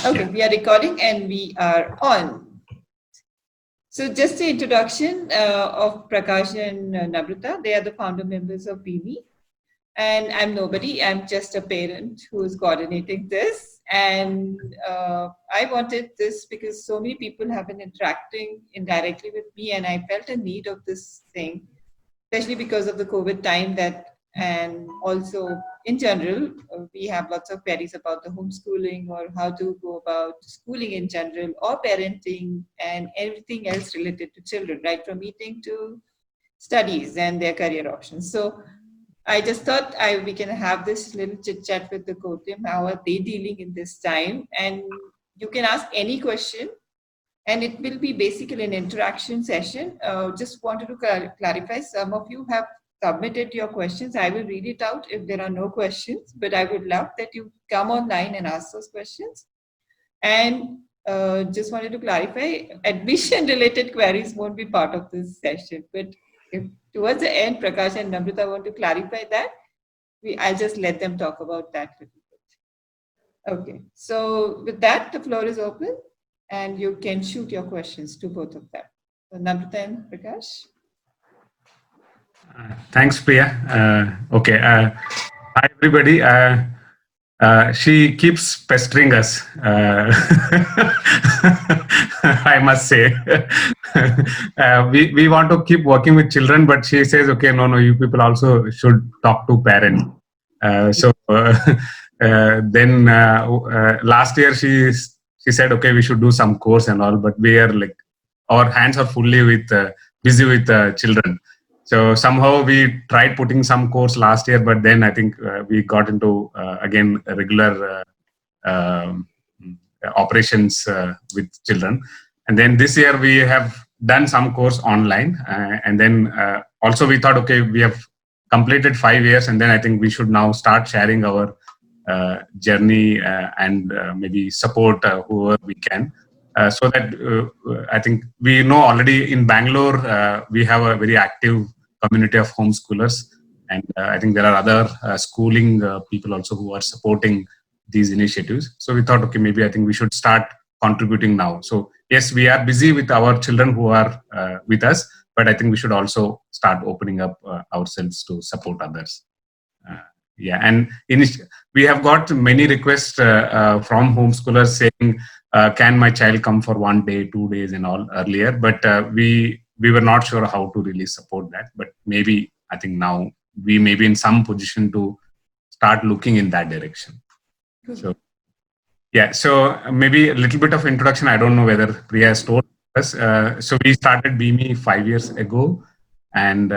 Okay, we are recording and we are on. So just the introduction of Prakash and Namrata. They are the founder members of BME. And I'm nobody. I'm just a parent who is coordinating this. And I wanted this because so many people have been interacting indirectly with me, and I felt a need of this thing, especially because of the COVID time and also in general, we have lots of queries about the homeschooling or how to go about schooling in general or parenting and everything else related to children, right? From eating to studies and their career options. So I just thought we can have this little chit chat with the core team. How are they dealing in this time? And you can ask any question, and it will be basically an interaction session. Just wanted to clarify, some of you have submitted your questions. I will read it out if there are no questions, but I would love that you come online and ask those questions. And just wanted to clarify, admission related queries won't be part of this session, but if towards the end, Prakash and Namrata want to clarify that, I'll just let them talk about that a little bit. Okay, so with that, the floor is open and you can shoot your questions to both of them. So Namrata and Prakash. Thanks, Priya. Okay. Hi, everybody. She keeps pestering us. I must say, we want to keep working with children, but she says, okay, no, you people also should talk to parents. Then last year she said, okay, we should do some course and all, but we are like, our hands are fully busy with children. So somehow we tried putting some course last year, but then I think we got into again regular operations with children. And then this year we have done some course online, and then also we thought, okay, we have completed 5 years, and then I think we should now start sharing our journey and maybe support whoever we can. So that I think we know already in Bangalore, we have a very active community of homeschoolers. And I think there are other schooling people also who are supporting these initiatives. So we thought, okay, maybe I think we should start contributing now. So yes, we are busy with our children who are with us, but I think we should also start opening up ourselves to support others. Yeah, and we have got many requests from homeschoolers saying, can my child come for 1 day, 2 days and all earlier, but we were not sure how to really support that. But maybe I think now we may be in some position to start looking in that direction. So yeah, so maybe a little bit of introduction. I don't know whether Priya has told us. So we started BME 5 years ago, and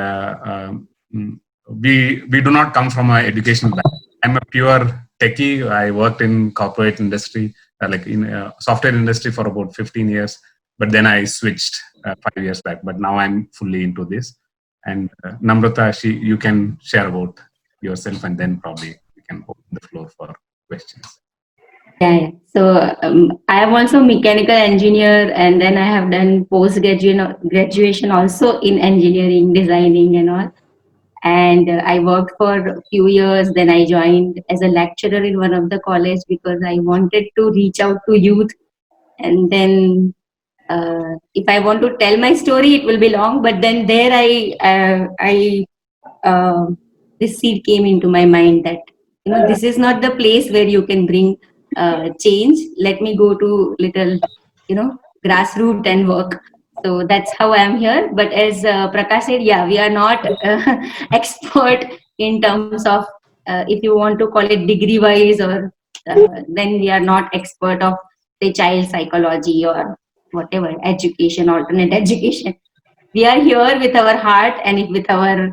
we do not come from an educational background. I'm a pure techie. I worked in corporate industry, like in software industry for about 15 years. But then I switched 5 years back. But now I'm fully into this. And Namrata, you can share about yourself, and then probably we can open the floor for questions. Yeah. So I am also mechanical engineer, and then I have done graduation also in engineering, designing and all. And I worked for a few years. Then I joined as a lecturer in one of the college because I wanted to reach out to youth. And then if I want to tell my story, it will be long. But then there this seed came into my mind that, this is not the place where you can bring change. Let me go to little, grassroots and work. So that's how I am here. But as Prakash said, yeah, we are not expert in terms of, if you want to call it degree wise, or then we are not expert of say child psychology or whatever education, alternate education. We are here with our heart and with our,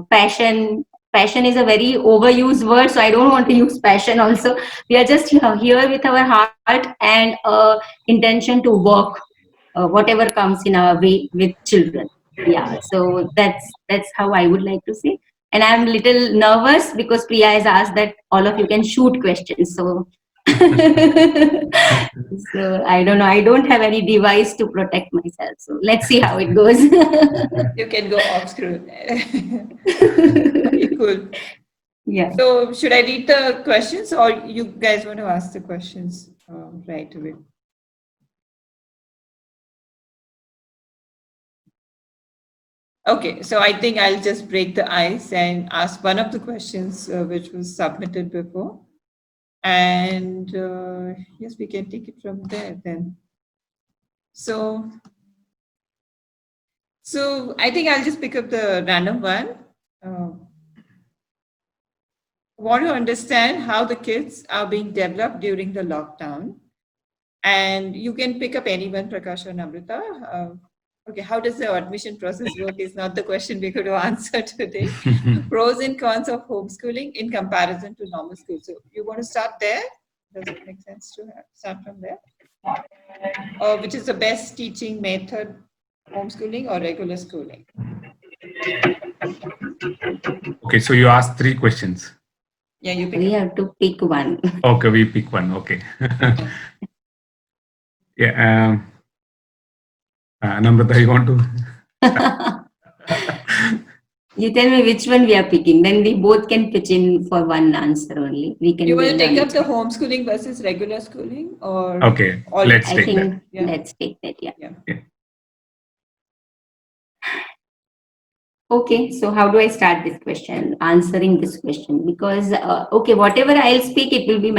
passion. Passion is a very overused word, so I don't want to use passion also. We are just here with our heart and intention to work whatever comes in our way with children. Yeah, so that's how I would like to say. And I'm a little nervous because Priya has asked that all of you can shoot questions. So so I don't know. I don't have any device to protect myself. So let's see how it goes. You can go off screen. Cool. Yeah. So should I read the questions, or you guys want to ask the questions right away? Okay, so I think I'll just break the ice and ask one of the questions which was submitted before. And yes, we can take it from there then. So I think I'll just pick up the random one. Want to understand how the kids are being developed during the lockdown. And you can pick up anyone, Prakash or Namrata. Okay, how does the admission process work is not the question we're going to answer today. Pros and cons of homeschooling in comparison to normal school. So you want to start there? Does it make sense to start from there? Which is the best teaching method, homeschooling or regular schooling? Okay, so you asked 3 questions. Yeah, you pick We up. have to pick one. Okay, we pick one. Okay. Yeah. Namrata, you want to? You tell me which one we are picking. Then we both can pitch in for one answer only. We can. You want to build take on up it. the homeschooling versus regular schooling, or Okay, all? let's I take think that. Yeah. let's take that. Yeah. Yeah. Okay, so how do I start this question? Answering this question, because okay, whatever I'll speak, it will be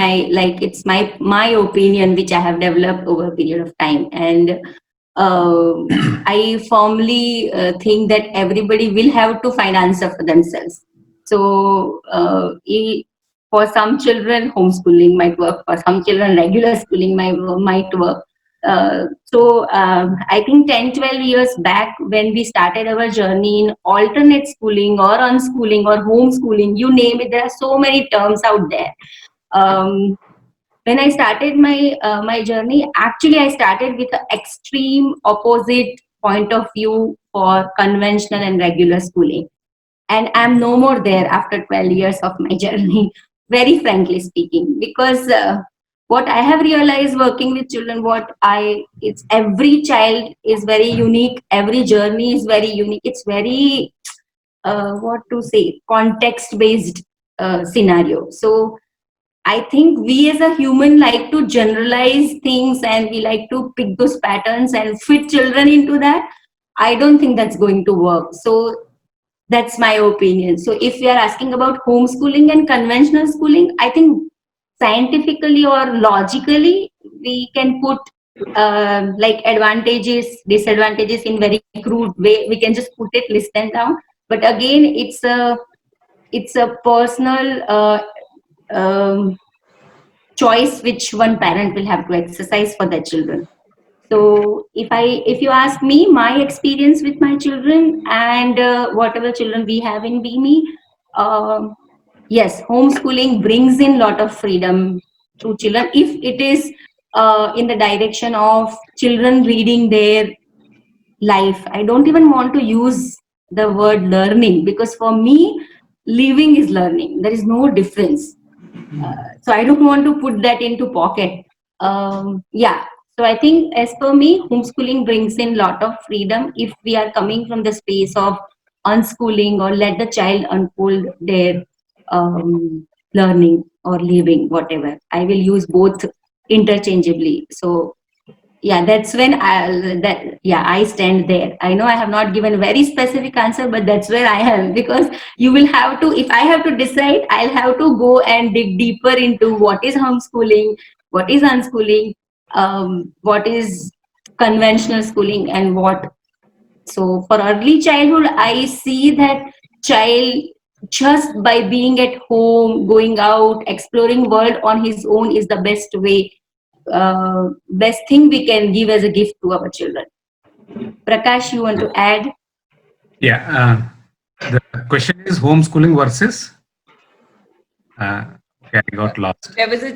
it's my opinion which I have developed over a period of time, and I firmly think that everybody will have to find answer for themselves. So for some children, homeschooling might work. For some children, regular schooling might work. I think 10, 12 years back when we started our journey in alternate schooling or unschooling or homeschooling, you name it, there are so many terms out there. When I started my journey, actually I started with an extreme opposite point of view for conventional and regular schooling. And I'm no more there after 12 years of my journey, very frankly speaking, because what I have realized working with children, it's every child is very unique, every journey is very unique. It's very, what to say, context based scenario. So I think we as a human like to generalize things and we like to pick those patterns and fit children into that. I don't think that's going to work. So that's my opinion. So if we are asking about homeschooling and conventional schooling, I think scientifically or logically, we can put like advantages, disadvantages in very crude way. We can just put it, list them down. But again, it's a personal choice which one parent will have to exercise for their children. So if you ask me, my experience with my children and whatever children we have in BME, yes, homeschooling brings in lot of freedom to children if it is in the direction of children reading their life. I don't even want to use the word learning, because for me, living is learning. There is no difference. So I don't want to put that into pocket. Yeah. So I think as per me, homeschooling brings in lot of freedom if we are coming from the space of unschooling or let the child unfold their learning or living, whatever. I will use both interchangeably. So yeah, that's when I stand there. I know I have not given a very specific answer, but that's where I am, because you will have to, if I have to decide, I'll have to go and dig deeper into what is homeschooling, what is unschooling, what is conventional schooling, and what. So for early childhood, I see that child just by being at home, going out, exploring world on his own is the best way, best thing we can give as a gift to our children. Prakash, you want to add? Yeah. The question is homeschooling versus. Okay, I got lost. There was a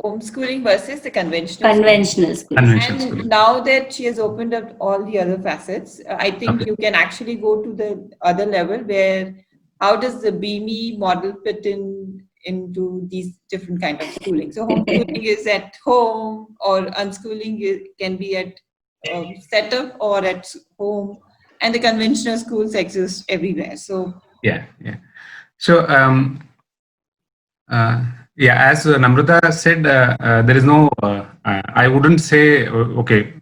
homeschooling versus the conventional Conventional schooling. Conventional And schooling. now that she has opened up all the other facets, I think Okay. you can actually go to the other level where how does the BME model fit into these different kind of schooling? So homeschooling is at home, or unschooling can be at setup or at home, and the conventional schools exist everywhere. So Yeah. So Yeah, as Namrata said, there is no, I wouldn't say, okay,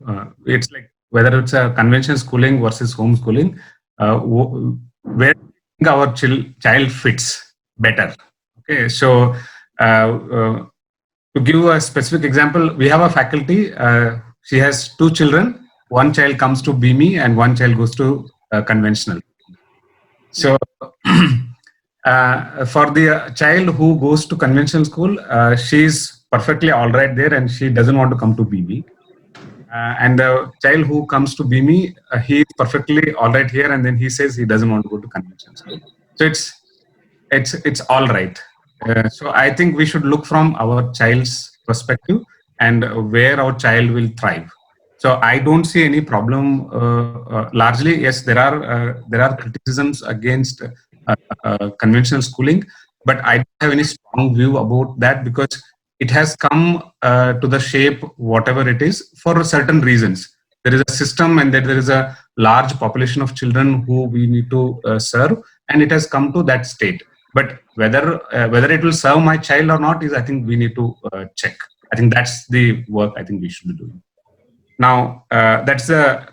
it's like whether it's a conventional schooling versus homeschooling, where do you think our child fits better. Okay, so to give a specific example, we have a faculty, she has two children, one child comes to BME and one child goes to conventional. So for the child who goes to conventional school, she's perfectly all right there and she doesn't want to come to BME. And the child who comes to BME, he is perfectly all right here, and then he says he doesn't want to go to conventional school. So it's all right. So I think we should look from our child's perspective and where our child will thrive. So I don't see any problem. Largely, yes, there are criticisms against conventional schooling, but I don't have any strong view about that because it has come to the shape whatever it is for certain reasons. There is a system and there is a large population of children who we need to serve, and it has come to that state. But whether it will serve my child or not is, I think we need to check. I think that's the work I think we should be doing. Now, that's a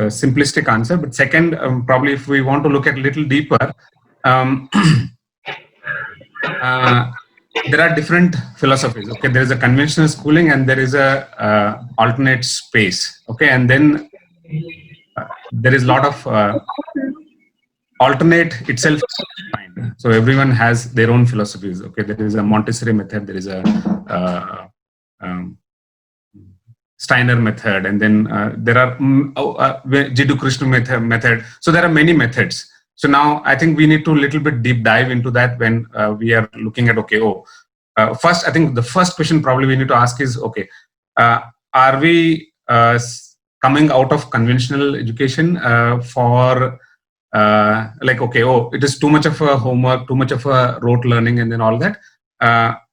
simplistic answer. But second, probably if we want to look at a little deeper, there are different philosophies. Okay, there is a conventional schooling and there is a alternate space. Okay, and then there is a lot of alternate itself. So everyone has their own philosophies. Okay, there is a Montessori method, there is a Steiner method, and then there are Jiddu Krishna method. So there are many methods. So now I think we need to little bit deep dive into that when we are looking at, okay, first, I think the first question probably we need to ask is, okay, are we coming out of conventional education for like, okay, it is too much of a homework, too much of a rote learning and then all that.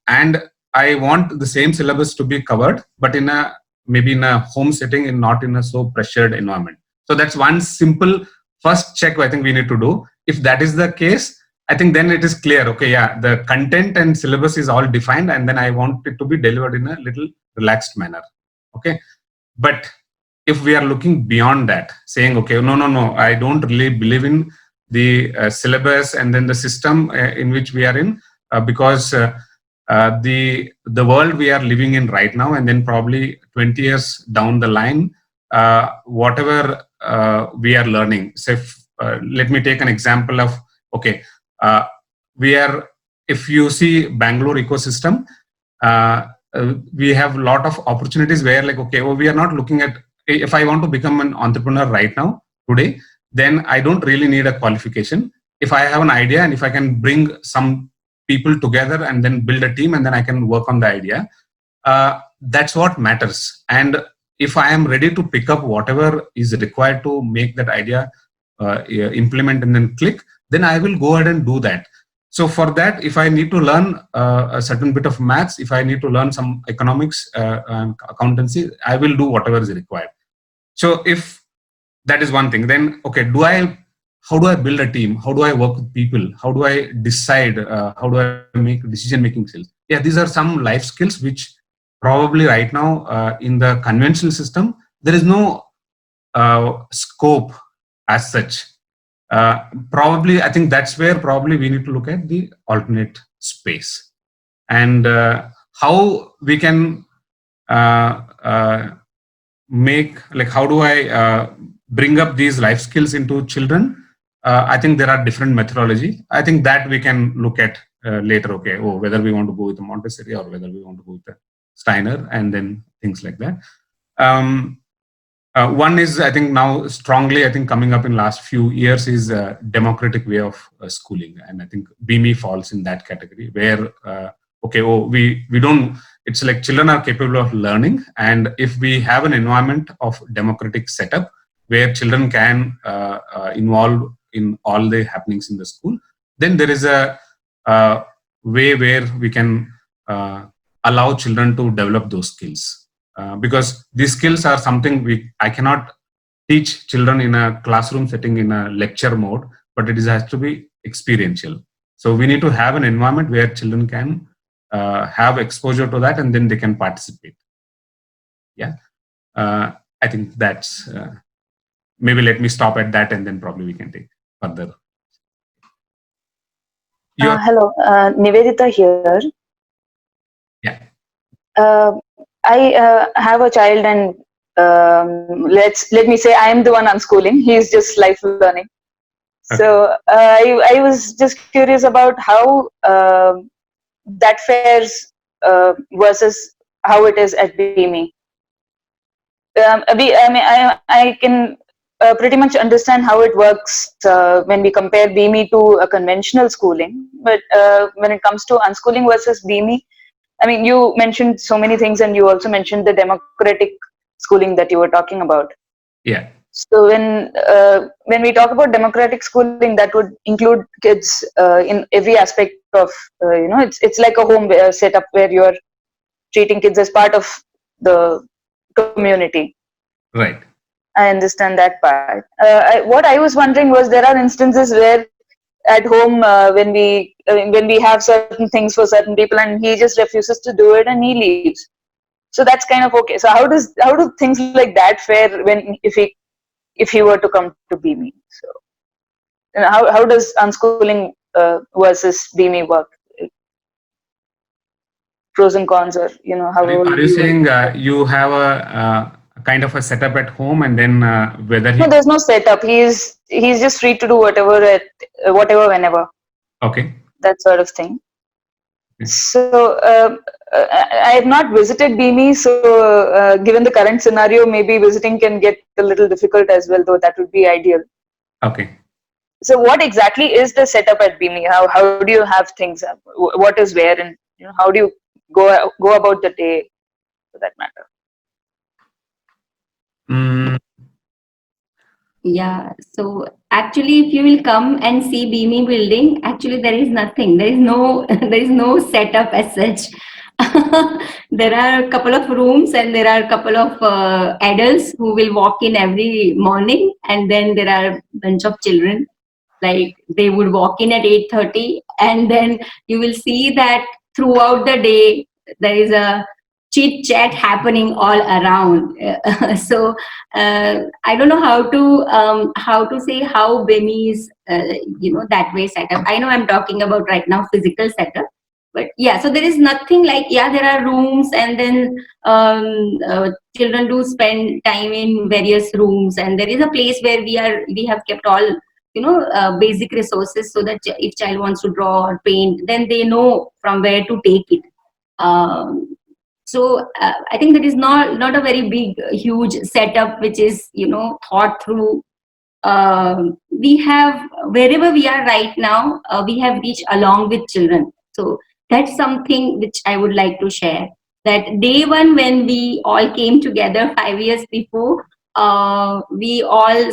And I want the same syllabus to be covered, but maybe in a home setting and not in a so pressured environment. So that's one simple first check I think we need to do. If that is the case, I think then it is clear, okay, yeah, the content and syllabus is all defined and then I want it to be delivered in a little relaxed manner. Okay. But if we are looking beyond that, saying, okay, no, I don't really believe in the syllabus and then the system in which we are in, because the world we are living in right now, and then probably 20 years down the line, whatever we are learning. So let me take an example of, okay, if you see Bangalore ecosystem, we have a lot of opportunities where like, okay, we are not looking at, if I want to become an entrepreneur right now, today, then I don't really need a qualification. If I have an idea and if I can bring some people together and then build a team and then I can work on the idea, that's what matters. And if I am ready to pick up whatever is required to make that idea implement and then click, then I will go ahead and do that. So for that, if I need to learn a certain bit of maths, if I need to learn some economics and accountancy, I will do whatever is required. So if that is one thing, then okay, how do I build a team? How do I work with people? How do I decide? How do I make decision-making skills? Yeah, these are some life skills which probably right now in the conventional system, there is no scope as such. Probably, I think that's where probably we need to look at the alternate space and how we can make, like, how do I bring up these life skills into children? I think there are different methodology. I think that we can look at later, okay, whether we want to go with the Montessori or whether we want to go with the Steiner and then things like that. One is, I think now strongly, I think coming up in last few years is a democratic way of schooling. And I think BME falls in that category where, okay, we don't, it's like children are capable of learning. And if we have an environment of democratic setup where children can involve in all the happenings in the school, then there is a way where we can allow children to develop those skills. Because these skills are something I cannot teach children in a classroom setting in a lecture mode, but it has to be experiential. So we need to have an environment where children can have exposure to that, and then they can participate. Yeah, I think that's maybe let me stop at that, and then probably we can take further. Hello, Nivedita here. Yeah. I have a child, and let me say I am the one unschooling. He's just life learning. Okay. So I was just curious about how that fares versus how it is at BME. I can pretty much understand how it works when we compare BME to a conventional schooling. But when it comes to unschooling versus BME, I mean, you mentioned so many things, and you also mentioned the democratic schooling that you were talking about. Yeah. So when we talk about democratic schooling, that would include kids in every aspect of it's like a home setup where you're treating kids as part of the community. Right. I understand that part. What I was wondering was, there are instances where at home when we have certain things for certain people, and he just refuses to do it and he leaves. So that's kind of okay. So how do things like that fare when if he were to come to BME? So how does unschooling versus BME work? Pros and cons, or how Are you saying you have a kind of a setup at home, and then whether No, there's no setup. He's just free to do whatever whenever. Okay. That sort of thing. Okay. So I have not visited BME, so given the current scenario, maybe visiting can get a little difficult as well, though that would be ideal. Okay. So what exactly is the setup at BME? How do you have things? What is where, and how do you go about the day, for that matter? Yeah, so actually, if you will come and see BME building, actually there is nothing. There is no there is no setup as such. There are a couple of rooms, and there are a couple of adults who will walk in every morning, and then there are a bunch of children. Like they would walk in at 8:30, and then you will see that throughout the day there is a chit chat happening all around. So I don't know how to say how BME is that way set up. I know I'm talking about right now physical setup, but yeah. So there is nothing like, yeah, there are rooms, and then children do spend time in various rooms, and there is a place where we have kept all basic resources, so that if child wants to draw or paint, then they know from where to take it. So I think there is not a very big huge setup which is thought through. We have, wherever we are right now, we have reached along with children. So that's something which I would like to share, that day one when we all came together 5 years before, we all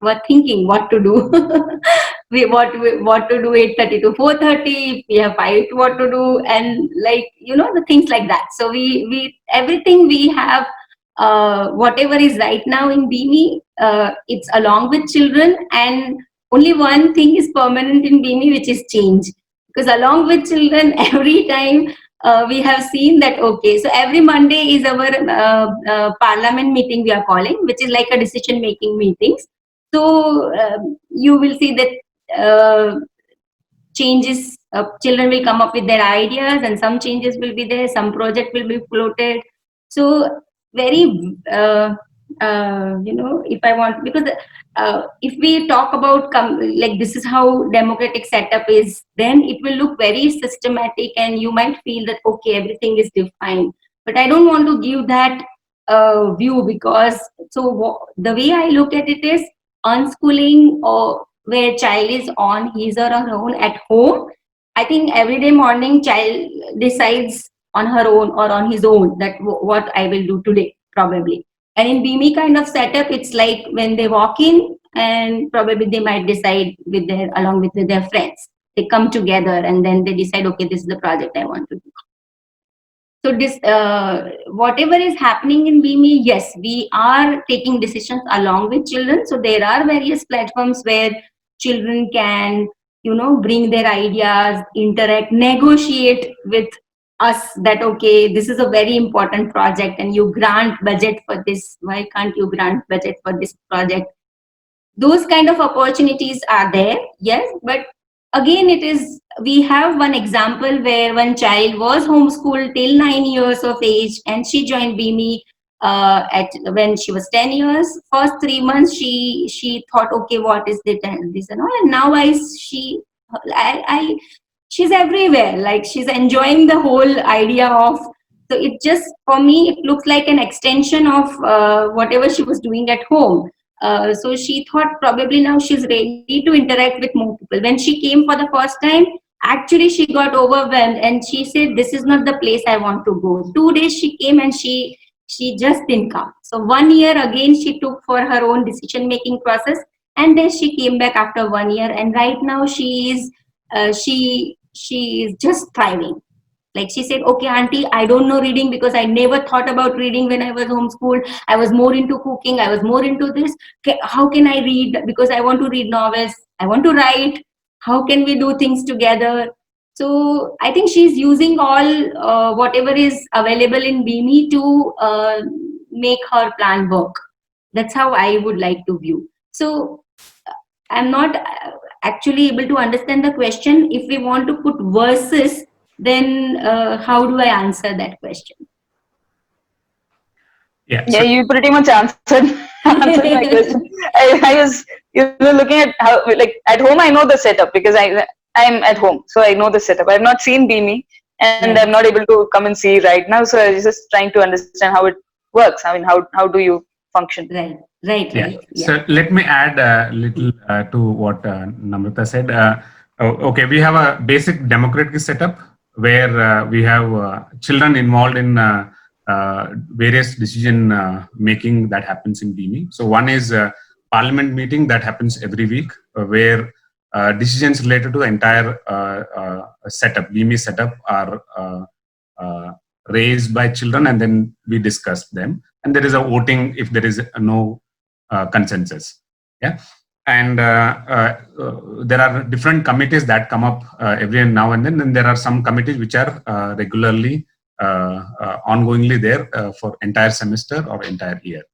were thinking what to do. What to do 8:30 to 4:30, we have 5 to what to do, and the things like that. So we everything we have, whatever is right now in BME, it's along with children, and only one thing is permanent in BME, which is change. Because along with children, every time we have seen that, okay, so every Monday is our parliament meeting, we are calling, which is like a decision making meetings. So you will see that changes, children will come up with their ideas, and some changes will be there, some project will be floated. So very if I want, because if we talk about like this is how democratic setup is, then it will look very systematic, and you might feel that okay, everything is defined. But I don't want to give that view, because the way I look at it is unschooling, or where child is on his or her own at home. I think everyday morning child decides on her own or on his own that what I will do today, probably. And in BME kind of setup, it's like when they walk in, and probably they might decide along with their friends. They come together, and then they decide, okay, this is the project I want to do. So this, whatever is happening in BME, yes, we are taking decisions along with children. So there are various platforms where children can bring their ideas, interact, negotiate with us that, okay, this is a very important project and you grant budget for this. Why can't you grant budget for this project? Those kind of opportunities are there, yes, but again, we have one example where one child was homeschooled till 9 years of age and she joined BME when she was 10 years. First 3 months she thought, okay, what is this and all, and now she's everywhere, like she's enjoying the whole idea of. So it just, for me, it looks like an extension of whatever she was doing at home. So she thought probably now she's ready to interact with more people. When she came for the first time, actually she got overwhelmed and she said, this is not the place I want to go. 2 days she came and she just didn't come. So 1 year again she took for her own decision making process, and then she came back after 1 year, and right now she is just thriving. Like she said, okay, auntie, I don't know reading because I never thought about reading when I was homeschooled. I was more into cooking. I was more into this. How can I read? Because I want to read novels. I want to write. How can we do things together? So I think she's using all whatever is available in BME to make her plan work. That's how I would like to view. So I'm not actually able to understand the question. If we want to put versus, then how do I answer that question? Yeah, you pretty much answered my question. I was looking at how, like, at home I know the setup because I'm at home, so I know the setup. I've not seen BME and I'm not able to come and see right now, so I was just trying to understand how it works. I mean, how do you function? Right. Yeah. So let me add a little to what Namrata said. Okay, we have a basic democratic setup where we have children involved in various decision making that happens in BME. So one is parliament meeting that happens every week where decisions related to the entire setup, BME setup, are raised by children, and then we discuss them. And there is a voting if there is no consensus. Yeah. And there are different committees that come up every now and then. And there are some committees which are regularly, ongoingly there for entire semester or entire year.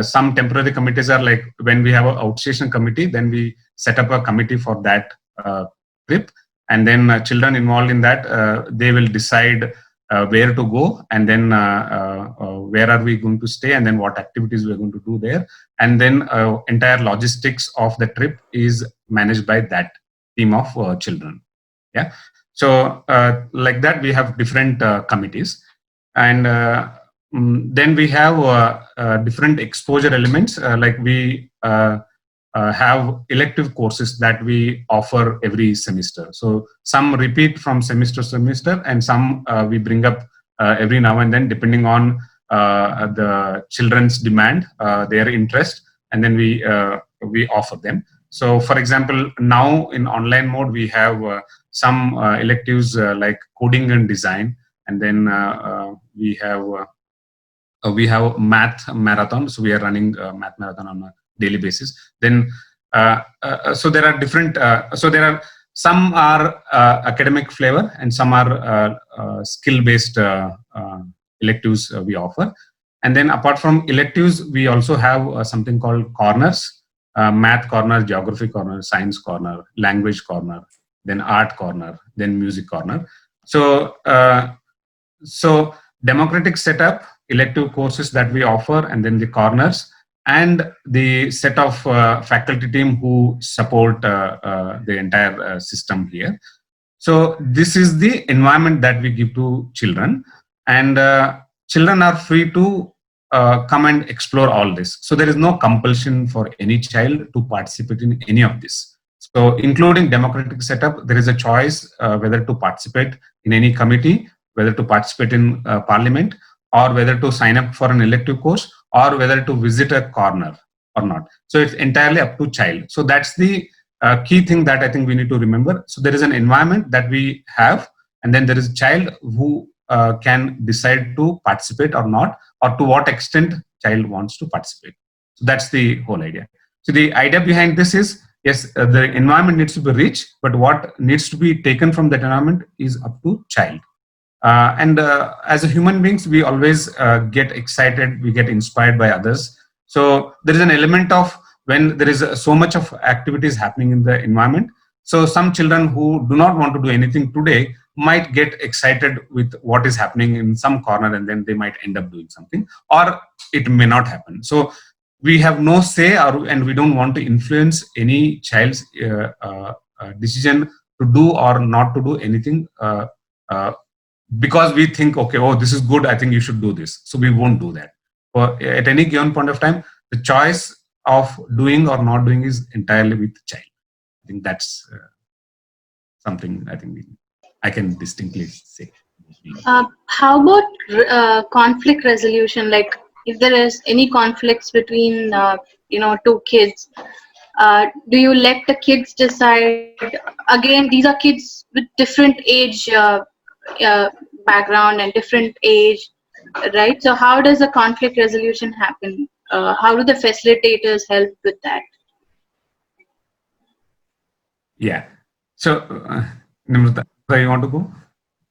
Some temporary committees are like when we have an outstation committee, then we set up a committee for that trip. And then children involved in that, they will decide where to go, and then where are we going to stay, and then what activities we're going to do there. And then entire logistics of the trip is managed by that team of children. Yeah. So like that, we have different committees. And then we have different exposure elements, like we have elective courses that we offer every semester. So some repeat from semester to semester, and some we bring up every now and then, depending on the children's demand, their interest, and then we offer them. So, for example, now in online mode, we have some electives like coding and design, and then we have math marathon. So we are running math marathon on a daily basis. Then so there are different. So there are some are academic flavor, and some are skill-based electives we offer. And then apart from electives, we also have something called corners: math corner, geography corner, science corner, language corner, then art corner, then music corner. So so democratic setup, elective courses that we offer, and then the corners, and the set of faculty team who support the entire system here. So this is the environment that we give to children, and children are free to come and explore all this. So there is no compulsion for any child to participate in any of this. So including democratic setup, there is a choice whether to participate in any committee, whether to participate in parliament, or whether to sign up for an elective course, or whether to visit a corner or not. So it's entirely up to child. So that's the key thing that I think we need to remember. So there is an environment that we have, and then there is a child who can decide to participate or not, or to what extent child wants to participate. So that's the whole idea. So the idea behind this is yes, the environment needs to be rich, but what needs to be taken from that environment is up to child. And as a human beings, we always get excited, we get inspired by others. So there is an element of when there is so much of activities happening in the environment. So some children who do not want to do anything today might get excited with what is happening in some corner, and then they might end up doing something, or it may not happen. So we have no say, and we don't want to influence any child's decision to do or not to do anything. Because we think, okay, oh, this is good, I think you should do this. So we won't do that. At any given point of time, the choice of doing or not doing is entirely with the child. I think that's something I can distinctly say. How about conflict resolution? Like if there is any conflicts between, two kids, do you let the kids decide? Again, these are kids with different age background and different age, right? So how does the conflict resolution happen? How do the facilitators help with that? Yeah. So, Nimrata, you want to go?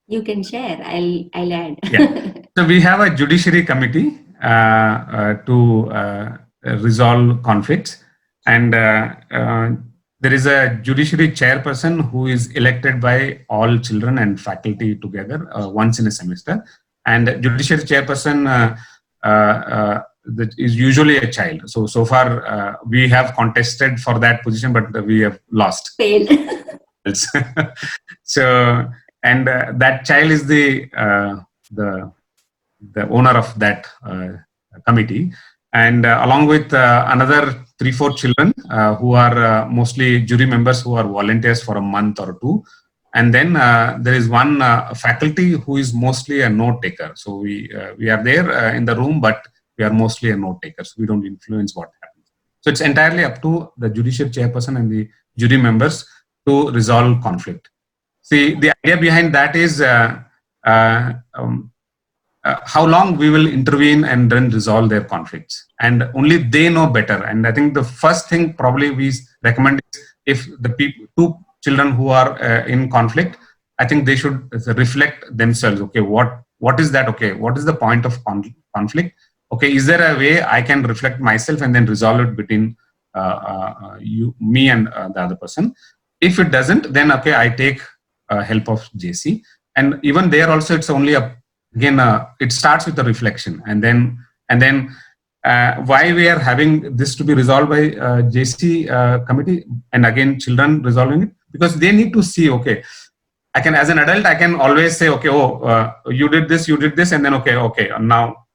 You can share. I'll add. Yeah. So we have a judiciary committee to resolve conflicts, and there is a judiciary chairperson who is elected by all children and faculty together once in a semester. And judiciary chairperson that is usually a child. So far we have contested for that position, but we have lost. Failed. So, and that child is the owner of that committee, and along with another 3-4 children who are mostly jury members who are volunteers for a month or two. And then there is one faculty who is mostly a note taker. So we are there in the room, but we are mostly a note taker. So we don't influence what happens. So it's entirely up to the judicial chairperson and the jury members to resolve conflict. See, the idea behind that is how long we will intervene and then resolve their conflicts, and only they know better. And I think the first thing probably we recommend is, if the two children who are in conflict, I think they should reflect themselves. Okay, what is that? Okay, what is the point of conflict? Okay, is there a way I can reflect myself and then resolve it between me and the other person? If it doesn't, then okay, I take help of JC. And even there also, it's only it starts with a reflection, and then why we are having this to be resolved by JC committee, and again children resolving it, because they need to see, okay, I can, as an adult, I can always say, okay, you did this, and then okay, now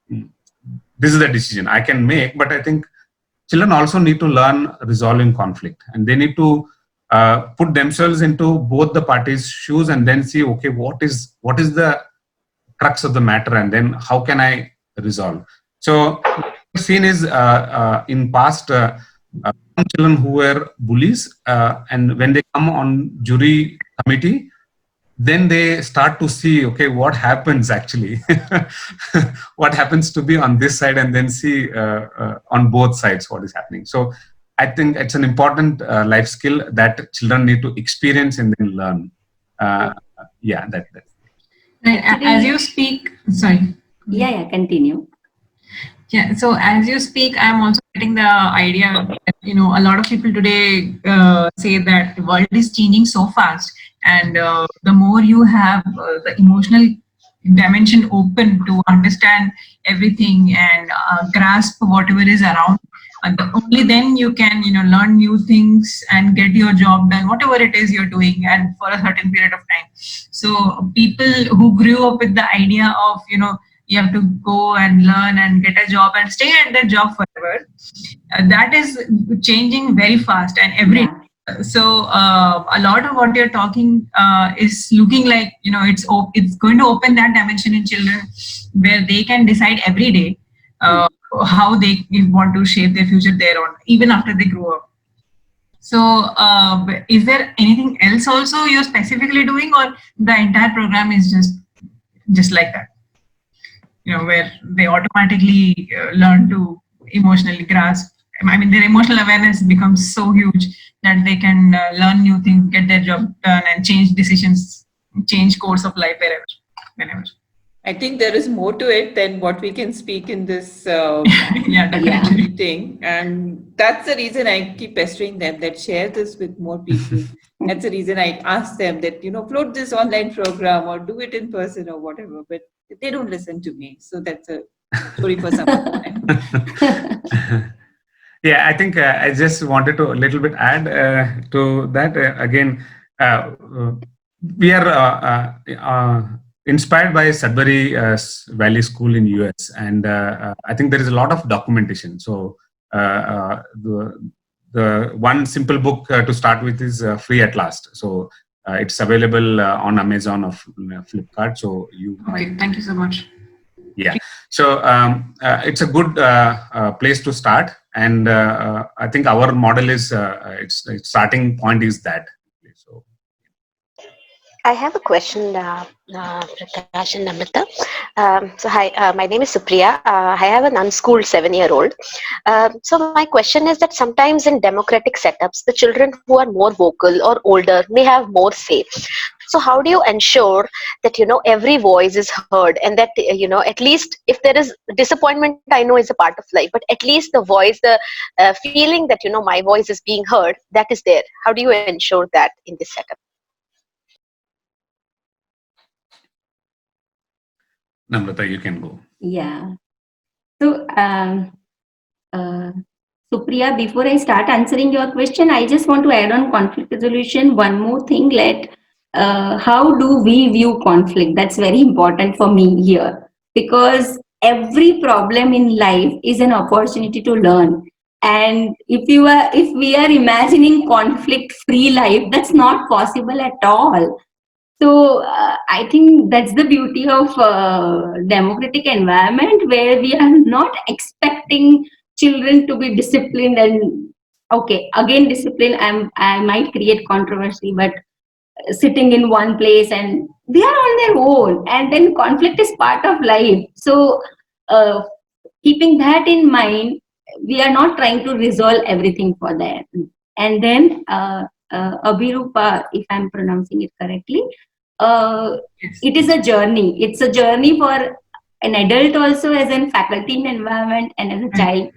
this is the decision I can make. But I think children also need to learn resolving conflict, and they need to put themselves into both the parties' shoes and then see, okay, what is the crux of the matter, and then how can I resolve. So what we've seen is in past children who were bullies, and when they come on jury committee, then they start to see, okay, what happens actually, what happens to be on this side, and then see on both sides what is happening. So I think it's an important life skill that children need to experience and then learn. That. As you speak, sorry. Yeah, continue. Yeah, so as you speak, I'm also getting the idea that, a lot of people today say that the world is changing so fast, and the more you have the emotional dimension open to understand everything and grasp whatever is around, only then you can learn new things and get your job done, whatever it is you're doing, and for a certain period of time. So people who grew up with the idea of you have to go and learn and get a job and stay at that job forever, that is changing very fast and every day. So a lot of what you're talking is looking like it's going to open that dimension in children where they can decide every day how they want to shape their future there on, even after they grow up. So is there anything else also you're specifically doing, or the entire program is just like that, where they automatically learn to emotionally grasp I mean, their emotional awareness becomes so huge that they can learn new things, get their job done, and change decisions, change course of life wherever, whenever. I think there is more to it than what we can speak in this Yeah, definitely. meeting. And that's the reason I keep pestering them that share this with more people. That's the reason I ask them that, float this online program or do it in person or whatever. But they don't listen to me. So that's a story for some other time. Yeah, I think I just wanted to a little bit add to that. Again, we are inspired by Sudbury Valley School in US, and I think there is a lot of documentation. So the one simple book to start with is Free at Last. So it's available on Amazon or Flipkart. So you Okay, thank you so much. Yeah, so it's a good place to start, and I think our model is its starting point is that. So I have a question, Prakash and Namrata. So hi, my name is Supriya. I have an unschooled 7-year-old. So my question is that sometimes in democratic setups, the children who are more vocal or older may have more say. So how do you ensure that every voice is heard, and that at least if there is disappointment, I know is a part of life, but at least the voice, the feeling that my voice is being heard, that is there. How do you ensure that in this setup? Namrata, you can go. Yeah. So, Supriya, before I start answering your question, I just want to add on conflict resolution one more thing. How do we view conflict? That's very important for me here, because every problem in life is an opportunity to learn. And if we are imagining conflict-free life, that's not possible at all. So I think that's the beauty of democratic environment, where we are not expecting children to be disciplined. And okay, again, discipline, I might create controversy, but sitting in one place and they are on their own, and then conflict is part of life. So uh, keeping that in mind, we are not trying to resolve everything for them. And then Abhirupa, if I'm pronouncing it correctly, Yes. it is a journey. It's a journey for an adult also, as in faculty in environment, and as a child,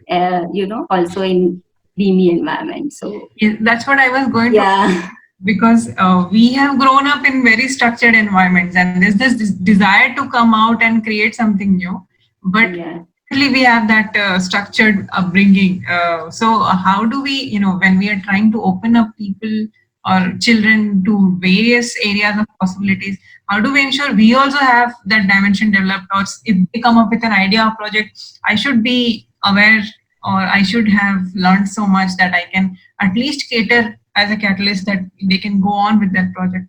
also in BME environment. So Yeah, that's what I was going to, yeah. because we have grown up in very structured environments, and there's this desire to come out and create something new. But Yeah. actually, we have that structured upbringing. So how do we, when we are trying to open up people or children to various areas of possibilities, how do we ensure we also have that dimension developed? Or if they come up with an idea or project, I should be aware, or I should have learned so much that I can at least cater as a catalyst that they can go on with that project.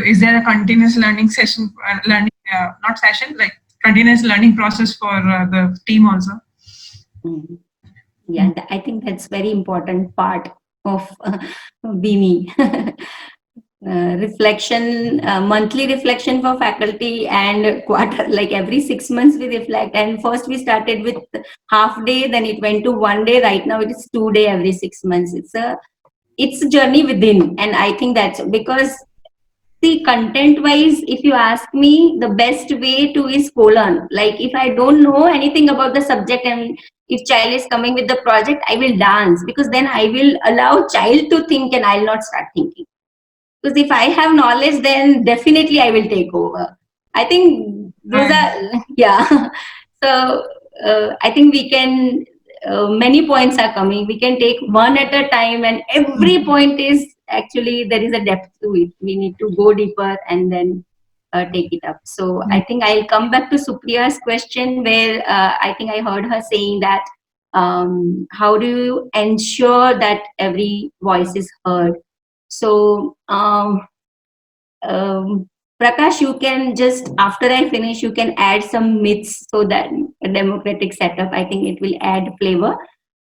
Is there a continuous learning session, not session, like continuous learning process for the team also? Mhm. Yeah, I think that's very important part of BME. Reflection, monthly reflection for faculty, and quarter, like every 6 months we reflect. And first we started with half day, then it went to 1 day. Right now it is 2 day every 6 months. It's a journey within, and I think that's because, see, content wise, if you ask me, the best way to is co-learn. Like if I don't know anything about the subject, and if child is coming with the project, I will dance, because then I will allow child to think and I'll not start thinking. Because if I have knowledge, then definitely I will take over. I think those are, yeah. So I think we can, many points are coming. We can take one at a time, and every point is actually, there is a depth to it. We need to go deeper and then take it up. So I think I'll come back to Supriya's question, where I think I heard her saying that how do you ensure that every voice is heard? So Prakash, you can just, after I finish, you can add some myths, so that a democratic setup, I think it will add flavor.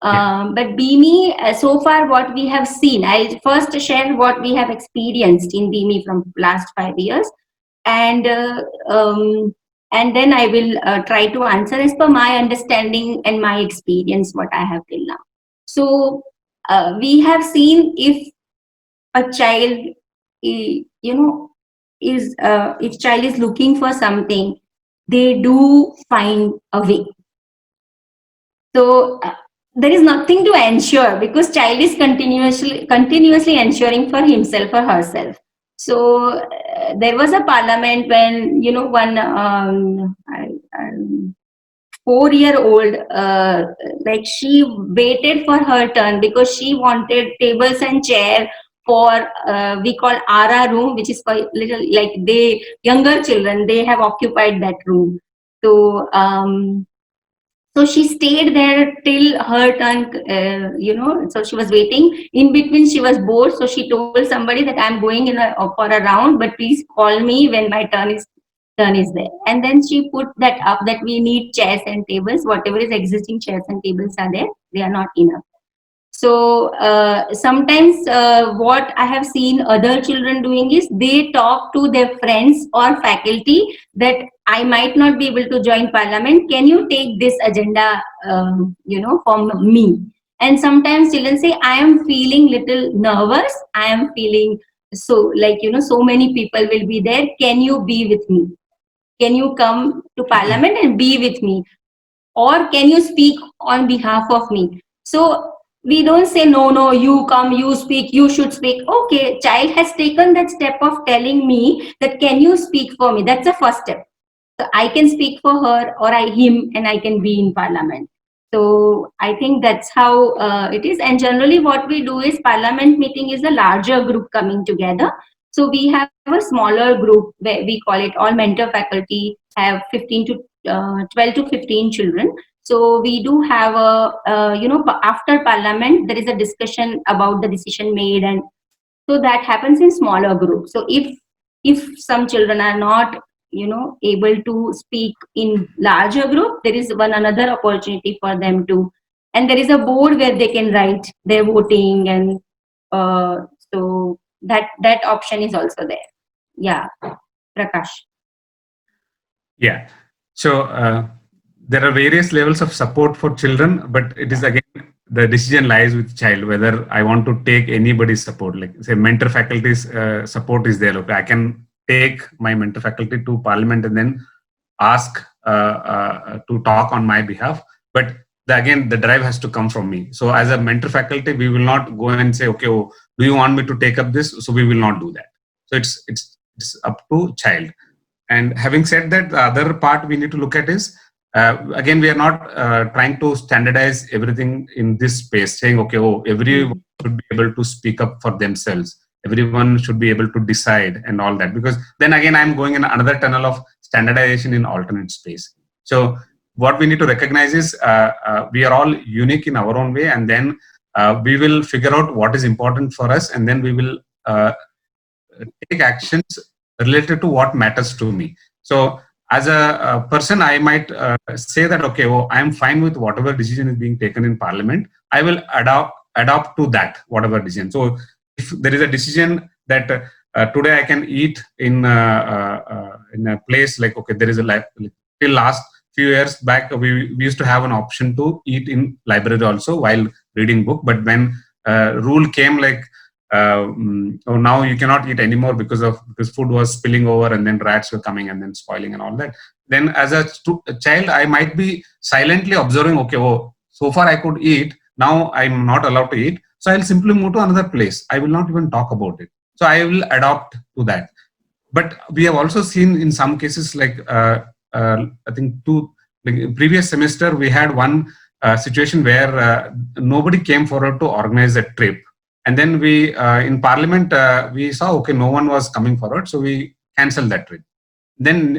But BME, so far what we have seen, I'll first share what we have experienced in BME from last 5 years, and then I will try to answer as per my understanding and my experience what I have till now. So we have seen if a child, if child is looking for something, they do find a way. So there is nothing to ensure because child is continuously ensuring for himself or herself. So there was a parliament when one 4-year-old, like she waited for her turn because she wanted tables and chair for we call Ara room, which is for little like they younger children. They have occupied that room. So so she stayed there till her turn, so she was waiting. In between, she was bored. So she told somebody that I'm going for a round, but please call me when my turn is there. And then she put that up that we need chairs and tables. Whatever is existing chairs and tables are there, they are not enough. So sometimes what I have seen other children doing is they talk to their friends or faculty that I might not be able to join parliament. Can you take this agenda, from me? And sometimes children say, I am feeling little nervous. I am feeling so so many people will be there. Can you be with me? Can you come to parliament and be with me? Or can you speak on behalf of me? So we don't say no, you come, you speak, you should speak. Okay, child has taken that step of telling me that can you speak for me? That's the first step. So I can speak for her or him, and I can be in parliament. So I think that's how it is. And generally what we do is parliament meeting is a larger group coming together. So we have a smaller group where we call it all mentor faculty, have 15 to 12 to 15 children. So we do have after parliament, there is a discussion about the decision made, and so that happens in smaller groups. So if some children are not able to speak in larger group, there is one another opportunity for them to, and there is a board where they can write their voting, and so that option is also there. Yeah, Prakash. Yeah. So there are various levels of support for children, but it is again the decision lies with child whether I want to take anybody's support. Like say mentor faculty's support is there. Okay, I can take my mentor faculty to parliament and then ask to talk on my behalf. But again, the drive has to come from me. So as a mentor faculty, we will not go and say, okay, do you want me to take up this? So we will not do that. So it's up to child. And having said that, the other part we need to look at is, again, we are not trying to standardize everything in this space, saying, okay, everyone should be able to speak up for themselves. Everyone should be able to decide and all that. Because then again, I'm going in another tunnel of standardization in alternate space. So what we need to recognize is we are all unique in our own way. And then we will figure out what is important for us. And then we will take actions related to what matters to me. So as a person, I might say that, okay, I'm fine with whatever decision is being taken in parliament. I will adopt to that, whatever decision. So if there is a decision that today I can eat in a place like, okay, there is till last few years back, we used to have an option to eat in library also while reading book. But when rule came like, now you cannot eat anymore because food was spilling over and then rats were coming and then spoiling and all that. Then as a child, I might be silently observing, okay, so far I could eat, now I'm not allowed to eat. So I'll simply move to another place. I will not even talk about it. So I will adopt to that. But we have also seen in some cases like, I think previous semester, we had one situation where nobody came forward to organize a trip. And then we, in parliament, we saw, okay, no one was coming forward. So we canceled that trip. Then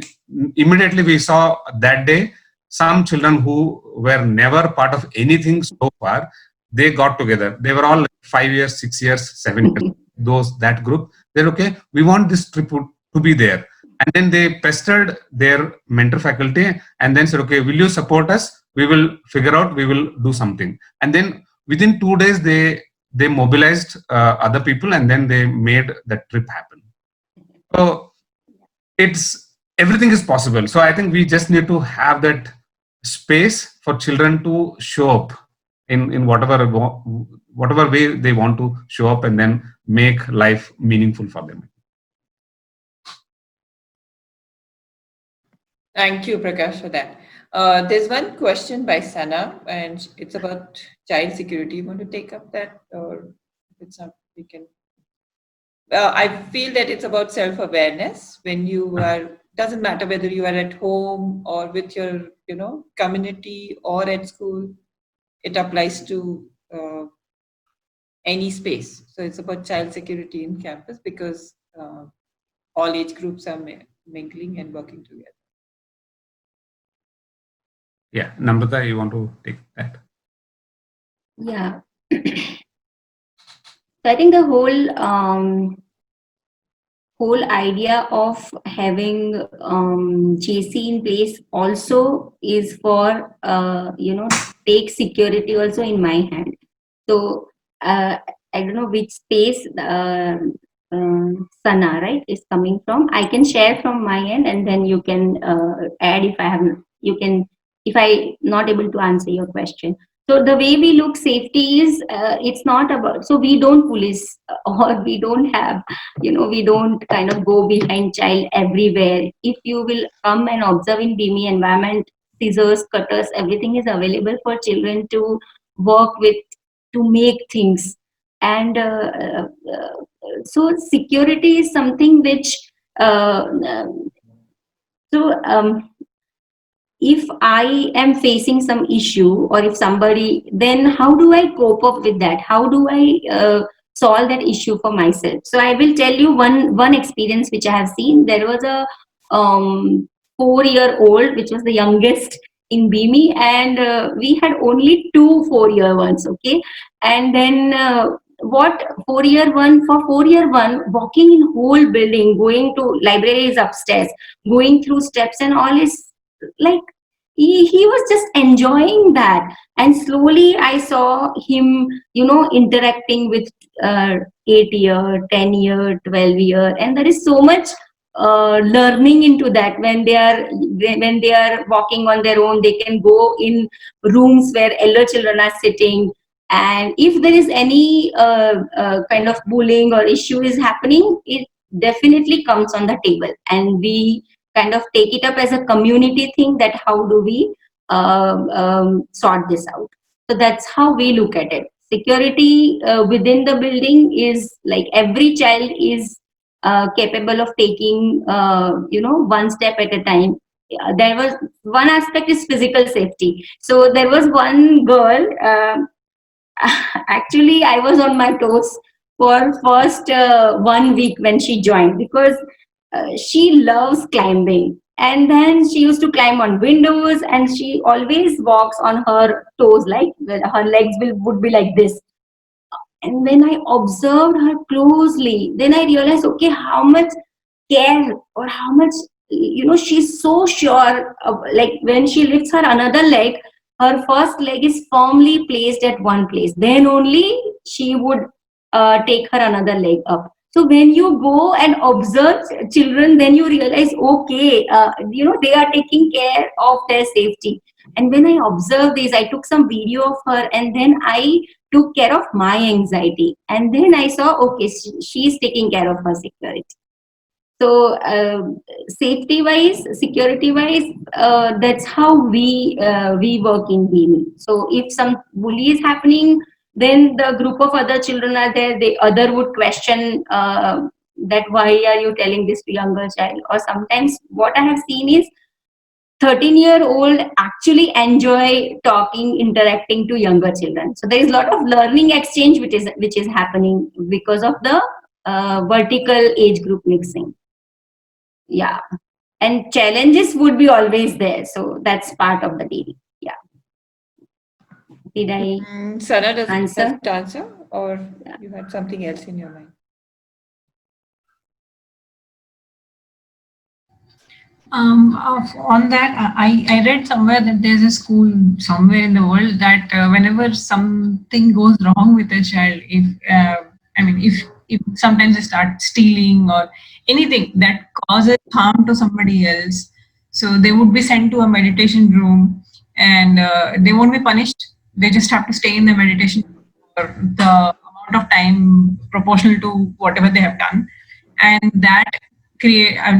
immediately we saw that day, some children who were never part of anything so far, they got together. They were all 5 years, 6 years, 7 years, that group. They're okay, we want this trip to be there. And then they pestered their mentor faculty and then said, okay, will you support us? We will figure out, we will do something. And then within 2 days, they mobilized other people and then they made that trip happen. So everything is possible. So I think we just need to have that space for children to show up in whatever way they want to show up and then make life meaningful for them. Thank you, Prakash, for that. There's one question by Sana, and it's about child security. You want to take up that, or if it's not, we can. I feel that it's about self-awareness. When you are, doesn't matter whether you are at home or with your, community or at school. It applies to any space. So it's about child security in campus because all age groups are mingling and working together. Yeah, Namrata, you want to take that? Yeah. So I think the whole idea of having JC in place also is for take security also in my hand. So I don't know which space Sana, right, is coming from. I can share from my end, and then you can add if I have. You can, if I not able to answer your question. So the way we look safety is it's not about, so we don't police or we don't have, we don't kind of go behind child everywhere. If you will come and observe in BIMI environment, scissors, cutters, everything is available for children to work with, to make things. And so security is something which if I am facing some issue, or if somebody, then how do I cope up with that? How do I solve that issue for myself? So I will tell you one experience which I have seen. There was a 4-year-old, which was the youngest in BIMI, and we had only 2 4-year ones, okay? And then what 4-year one, for 4-year one, walking in whole building, going to libraries upstairs, going through steps and all is like he was just enjoying that. And slowly I saw him interacting with 8-year, 10-year, 12-year, and there is so much learning into that. When they are walking on their own, they can go in rooms where elder children are sitting, and if there is any kind of bullying or issue is happening, it definitely comes on the table, and we kind of take it up as a community thing, that how do we sort this out. So that's how we look at it. Security within the building is like every child is capable of taking one step at a time. There was one aspect is physical safety. So there was one girl, actually I was on my toes for first 1 week when she joined, because she loves climbing, and then she used to climb on windows, and she always walks on her toes, like her legs would be like this. And when I observed her closely, then I realized, okay, how much care, or how much, she's so sure of, like when she lifts her another leg, her first leg is firmly placed at one place, then only she would take her another leg up. So when you go and observe children, then you realize, okay, they are taking care of their safety. And when I observed this, I took some video of her, and then I took care of my anxiety. And then I saw, okay, she's taking care of her security. So safety wise, security wise, that's how we work in BIMI. So if some bully is happening, then the group of other children are there, the other would question that why are you telling this to younger child. Or sometimes what I have seen is 13-year-old actually enjoy talking, interacting to younger children. So there is a lot of learning exchange which is happening because of the vertical age group mixing. Yeah, and challenges would be always there, so that's part of the deal. Yeah. Did I Sana, does answer? it answer, or you had something else in your mind? On that, I read somewhere that there's a school somewhere in the world that whenever something goes wrong with a child, if sometimes they start stealing or anything that causes harm to somebody else, so they would be sent to a meditation room, and they won't be punished. they just have to stay in the meditation for the amount of time proportional to whatever they have done, and that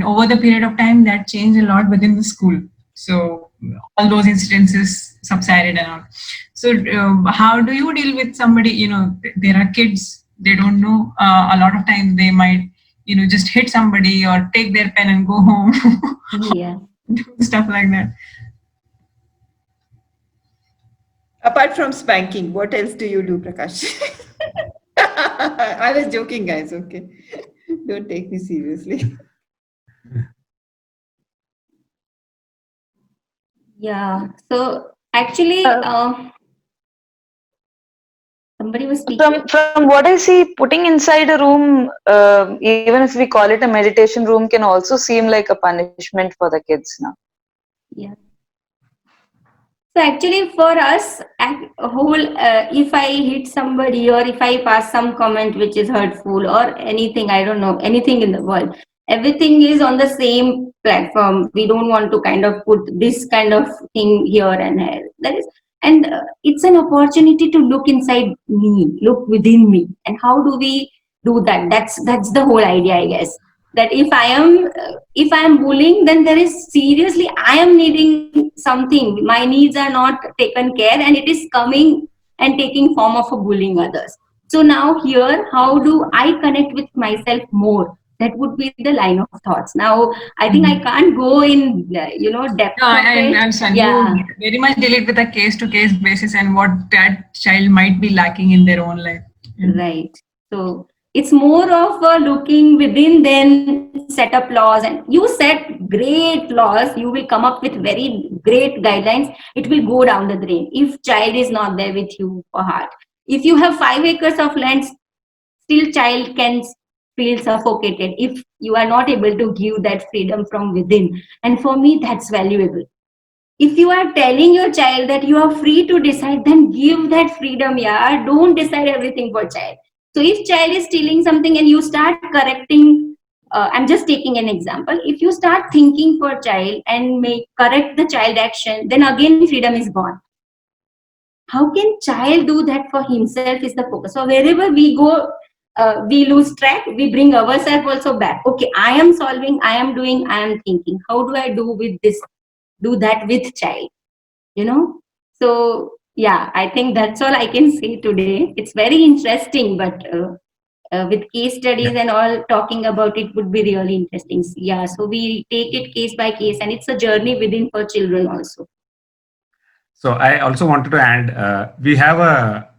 over the period of time that changed a lot within the school. So all those incidences subsided and all. So how do you deal with somebody, there are kids, they don't know, a lot of times they might, just hit somebody or take their pen and go home. Yeah. Do stuff like that. Apart from spanking, what else do you do, Prakash? I was joking, guys. Okay. Don't take me seriously. Yeah. So actually, somebody was speaking. From what I see, putting inside a room, even if we call it a meditation room, can also seem like a punishment for the kids now. Yeah. So actually, for us, if I hit somebody or if I pass some comment which is hurtful or anything, I don't know, anything in the world, everything is on the same platform. We don't want to kind of put this kind of thing here and here. It's an opportunity to look inside me, look within me, and how do we do that? That's the whole idea, I guess. That if I am bullying, then there is seriously I am needing something. My needs are not taken care, and it is coming and taking form of a bullying others. So now here, how do I connect with myself more? That would be the line of thoughts. Now I think I can't go in depth. No, I understand. Yeah. You very much deal it with a case-to-case basis and what that child might be lacking in their own life. Right. So it's more of a looking within, then set up laws, and you set great laws, you will come up with very great guidelines. It will go down the drain if child is not there with you for heart. If you have 5 acres of land, still child can feel suffocated if you are not able to give that freedom from within. And for me, that's valuable. If you are telling your child that you are free to decide, then give that freedom. Yeah, don't decide everything for child. So if child is stealing something and you start correcting, I'm just taking an example. If you start thinking for child and correct the child action, then again freedom is gone. How can child do that for himself is the focus. So wherever we go, we lose track, we bring ourselves also back. Okay, I am solving, I am doing, I am thinking. How do I do that with child? So yeah, I think that's all I can say today. It's very interesting, but with case studies and all talking about it would be really interesting. Yeah, so we take it case by case, and it's a journey within for children also. So I also wanted to add, we have a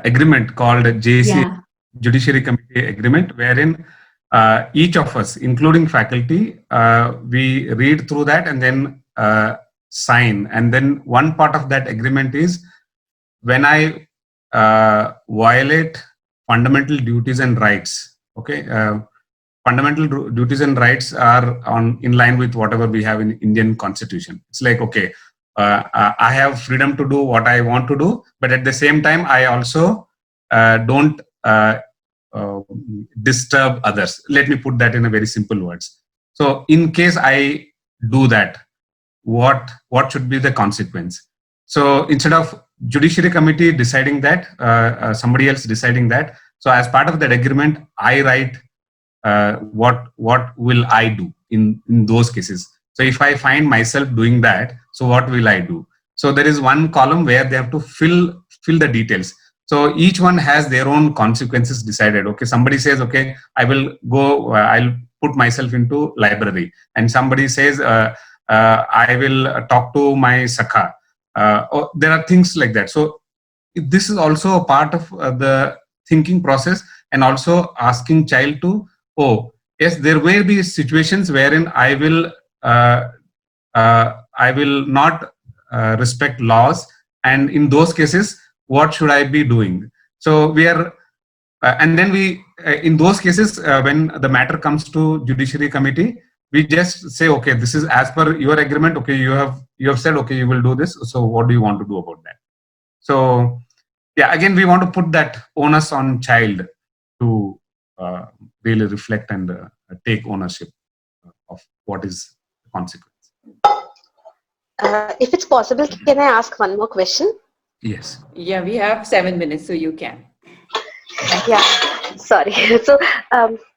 agreement called JC, Judiciary Committee Agreement, wherein each of us, including faculty, we read through that and then sign. And then one part of that agreement is when I violate fundamental duties and rights. Okay, fundamental duties and rights are in line with whatever we have in Indian Constitution. It's like, okay, I have freedom to do what I want to do, but at the same time, I also don't disturb others. Let me put that in a very simple words. So in case I do that, what should be the consequence? So instead of Judiciary Committee deciding that, somebody else deciding that. So as part of that agreement, I write what will I do in those cases. So if I find myself doing that, so what will I do? So there is one column where they have to fill the details. So each one has their own consequences decided. Okay, somebody says, okay, I will go, I'll put myself into library. And somebody says, I will talk to my Sakha. There are things like that. So this is also a part of the thinking process, and also asking child to, oh, yes, there will be situations wherein I will not respect laws, and in those cases, what should I be doing? So we are, and then we, in those cases, when the matter comes to Judiciary Committee, we just say, okay, this is as per your agreement. Okay, you have said, okay, you will do this. So what do you want to do about that? So yeah, again, we want to put that onus on child to really reflect and take ownership of what is the consequence. If it's possible, can I ask one more question? Yes. Yeah, we have 7 minutes, so you can. Yeah, sorry. So,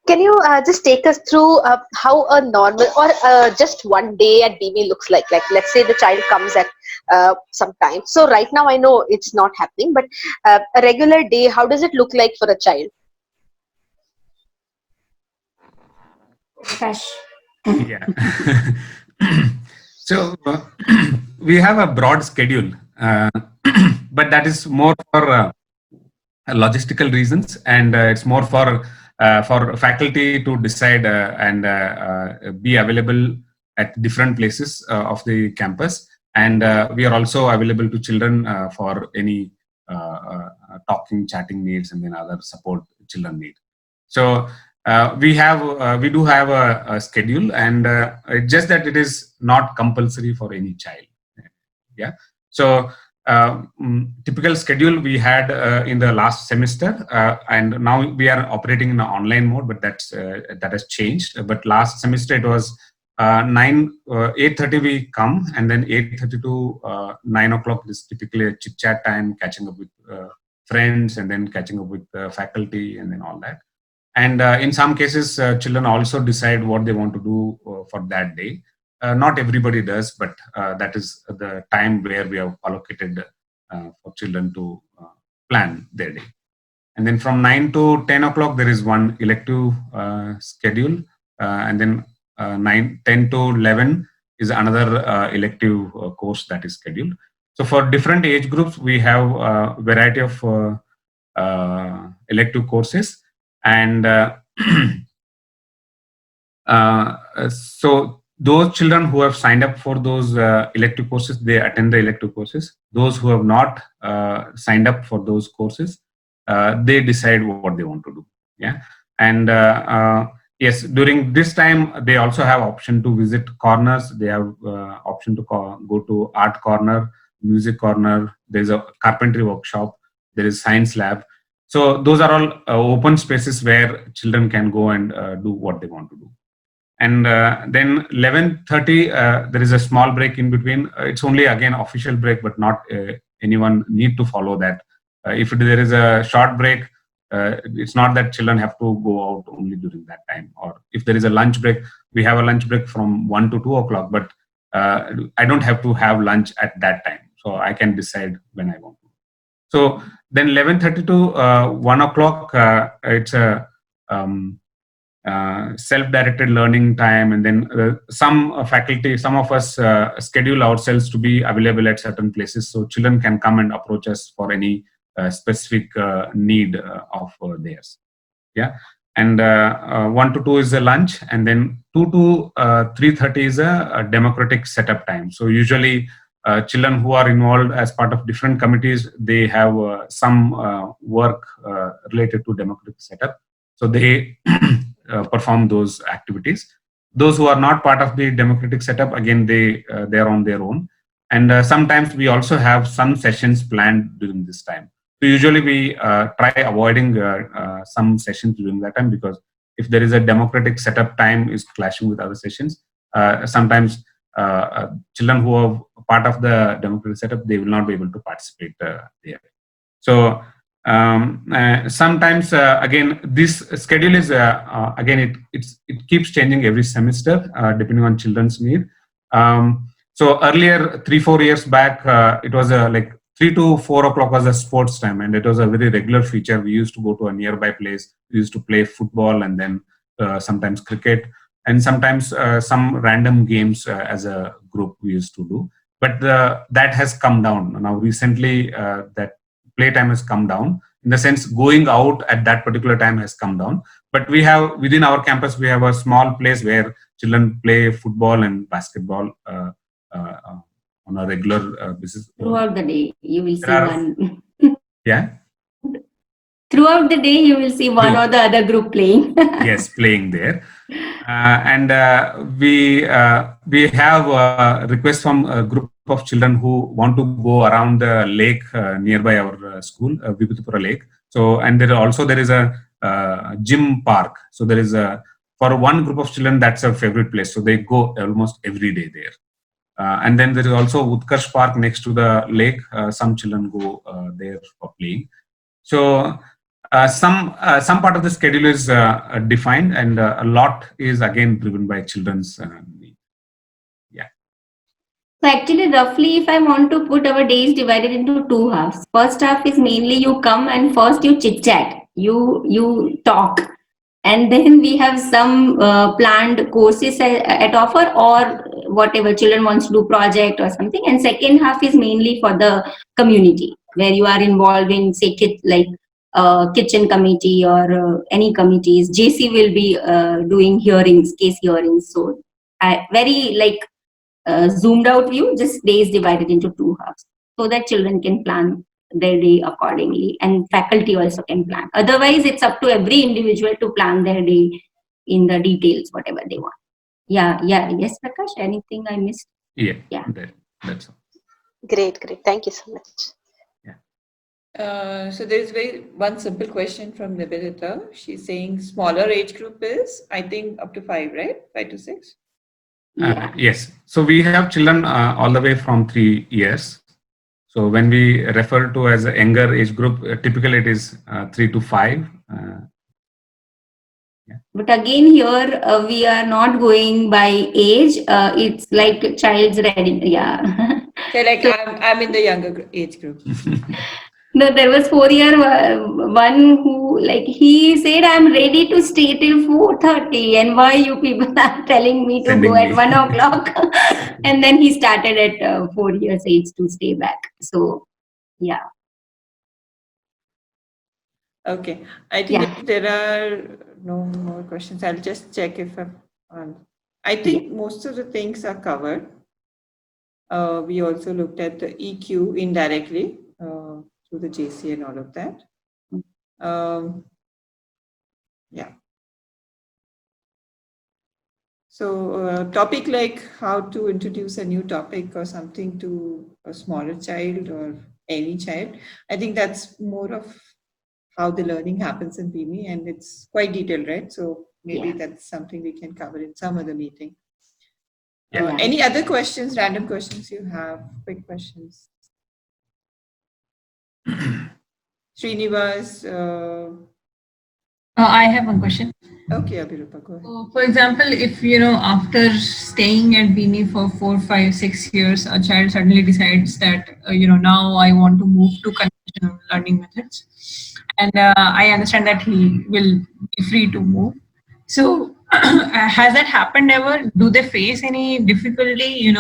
can you just take us through how a normal or just one day at BB looks like? Like, let's say the child comes at some time. So, right now I know it's not happening, but a regular day, how does it look like for a child? Cash. Yeah. So we have a broad schedule, but that is more for logistical reasons, and it's more for faculty to decide and be available at different places of the campus, and we are also available to children for any talking, chatting needs, and then other support children need. So we do have a schedule, and it's just that it is not compulsory for any child. Yeah. So typical schedule we had in the last semester, and now we are operating in an online mode, but that has changed. But last semester it was 8:30 we come, and then 8:30 to 9 o'clock is typically a chit chat time, catching up with friends, and then catching up with faculty, and then all that. And in some cases, children also decide what they want to do for that day. Not everybody does, but that is the time where we have allocated for children to plan their day. And then from 9 to 10 o'clock, there is one elective schedule. And then 10 to 11 is another elective course that is scheduled. So for different age groups, we have a variety of elective courses. And so those children who have signed up for those elective courses, they attend the elective courses. Those who have not signed up for those courses, they decide what they want to do. Yeah. And yes, during this time, they also have option to visit corners. They have option to go to art corner, music corner. There's a carpentry workshop. There is science lab. So those are all open spaces where children can go and do what they want to do. And then 11:30, there is a small break in between. It's only again official break, but not anyone need to follow that. If there is a short break, it's not that children have to go out only during that time. Or if there is a lunch break, we have a lunch break from 1 to 2 o'clock, but I don't have to have lunch at that time. So I can decide when I want to. So then 11:30 to 1 o'clock, it's a self-directed learning time. And then some faculty, some of us schedule ourselves to be available at certain places. So children can come and approach us for any specific need of theirs. Yeah. And 1 to 2 is a lunch. And then 2 to 3:30 is a democratic setup time. So usually children who are involved as part of different committees, they have some work related to democratic setup. So they perform those activities. Those who are not part of the democratic setup, again, they are on their own. And sometimes we also have some sessions planned during this time. So usually we try avoiding some sessions during that time, because if there is a democratic setup time is clashing with other sessions, sometimes children who are part of the democratic setup, they will not be able to participate there. So sometimes again, this schedule is again it keeps changing every semester depending on children's need. So earlier, 3-4 years back, it was like 3 to 4 o'clock was a sports time, and it was a very regular feature. We used to go to a nearby place. We used to play football, and then sometimes cricket, and sometimes some random games as a group we used to do. But that has come down now recently. That playtime has come down, in the sense going out at that particular time has come down. But we have, within our campus, we have a small place where children play football and basketball on a regular basis. Throughout the day, you will see one. Yeah. Throughout the day, you will see one or the other group playing. Yes, playing there. And we have a request from a group of children who want to go around the lake nearby our school, Vibhutipura Lake. So, and there is a gym park. So there is for one group of children, that's a favorite place. So they go almost every day there. And then there is also Utkarsh Park next to the lake. Some children go there for playing. So some part of the schedule is defined, and a lot is again driven by children's need. Yeah. So actually, roughly, if I want to put our days divided into two halves, first half is mainly you come and first you chit chat, you talk, and then we have some planned courses at offer, or whatever children wants to do, project or something. And second half is mainly for the community, where you are involved in, say, kitchen committee or any committees. JC will be doing hearings, case hearings. So I very like zoomed out view, just days divided into two halves, so that children can plan their day accordingly, and faculty also can plan. Otherwise, it's up to every individual to plan their day in the details, whatever they want. Yeah. Yes, Prakash, anything I missed? Yeah. Yeah. That's all. Great. Thank you so much. So there is one simple question from Nivedita. She's saying smaller age group is, I think, up to 5, right? 5 to 6. Yes. So we have children all the way from 3 years. So when we refer to as a younger age group, typically it is 3 to 5. But again, here we are not going by age. It's like child's ready. Yeah. Okay, like I'm in the younger age group. No, there was 4-year one who, like, he said, I'm ready to stay till 4:30, and why you people are telling me to Sending go at me. 1 o'clock? And then he started at 4 years age to stay back. So, yeah. Okay, I think if there are no more questions, I'll just check if I'm on. I think most of the things are covered. We also looked at the EQ indirectly through the JC and all of that. Yeah. So topic like how to introduce a new topic or something to a smaller child or any child, I think that's more of how the learning happens in PME, and it's quite detailed, right? So maybe that's something we can cover in some other meeting. Any other questions, random questions you have, quick questions? Srinivas? I have one question. Okay, Abhirupa, go ahead. So, for example, if, after staying at BME for 4, 5, 6 years, a child suddenly decides that, now I want to move to conventional learning methods. And I understand that he will be free to move. So, has that happened ever? Do they face any difficulty,